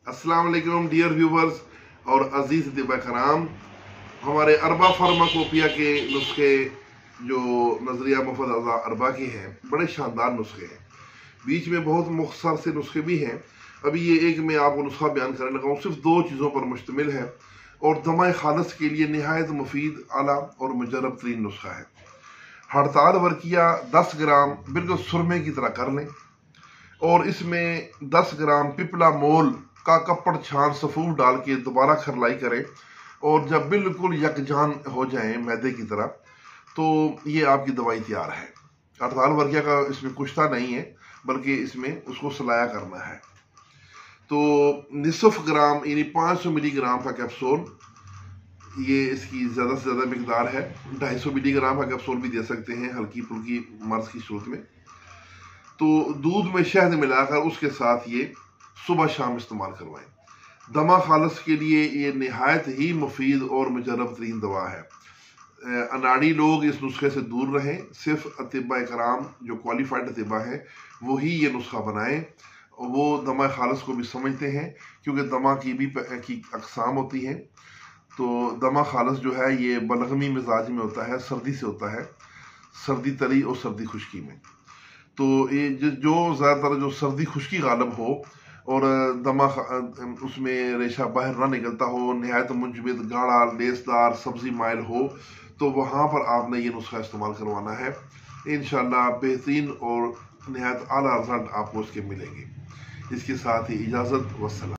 अस्सलाम वालेकुम dear viewers और अजीज अतिबा कराम। हमारे अरबा फार्माकोपिया के नुस्खे जो नजरिया मुफद अरबा के हैं, बड़े शानदार नुस्खे हैं। बीच में बहुत मुख्तसर से नुस्खे भी हैं। अभी ये एक मैं आपको नुस्खा बयान करने लगा हूँ, सिर्फ 2 चीज़ों पर मुश्तमिल है और दमाए खालस के लिए नहायत मुफीद, आला और मुजरब तरीन नुस्खा है। हड़ताल वर्किया 10 ग्राम बिल्कुल सुरमे की तरह कर लें और इसमें 10 ग्राम पिपला मोल का कपड़ छान सफूफ डाल के दोबारा खरलाई करें और जब बिल्कुल यकजान हो जाए मैदे की तरह, तो ये आपकी दवाई तैयार है। हड़ताल वर्किया का इसमें कुश्ता नहीं है, बल्कि इसमें उसको सलाया करना है। तो निसफ ग्राम यानी 500 मिलीग्राम का कैप्सूल, ये इसकी ज़्यादा से ज़्यादा मिकदार है। 250 मिलीग्राम का कैप्सूल भी दे सकते हैं हल्की फुल्की मर्ज की सूरत में। तो दूध में शहद मिलाकर उसके साथ ये सुबह शाम इस्तेमाल करवाएं। दमा खालस के लिए ये नहायत ही मुफीद और मुजरब तरीन दवा है। अनाड़ी लोग इस नुस्खे से दूर रहें। सिर्फ अतिबा कराम जो क्वालिफाइड अतिबा है वही ये नुस्खा बनाएं। वो दमा खालस को भी समझते हैं, क्योंकि दमा की भी अकसाम होती हैं। तो दमा खालस जो है ये बलगमी मिजाज में होता है, सर्दी से होता है, सर्दी तरी और सर्दी खुश्की में। तो ये जो ज़्यादातर जो सर्दी खुश्की गालब हो और दमा उसमें रेशा बाहर ना निकलता हो, नहायत मुंजमद गाढ़ा लेसदार सब्जी माइल हो, तो वहाँ पर आपने ये नुस्खा इस्तेमाल करवाना है। इंशाल्लाह बेहतरीन और नहायत आला रिजल्ट आपको उसके मिलेंगे। इसके साथ ही इजाज़त, वस्सलाम।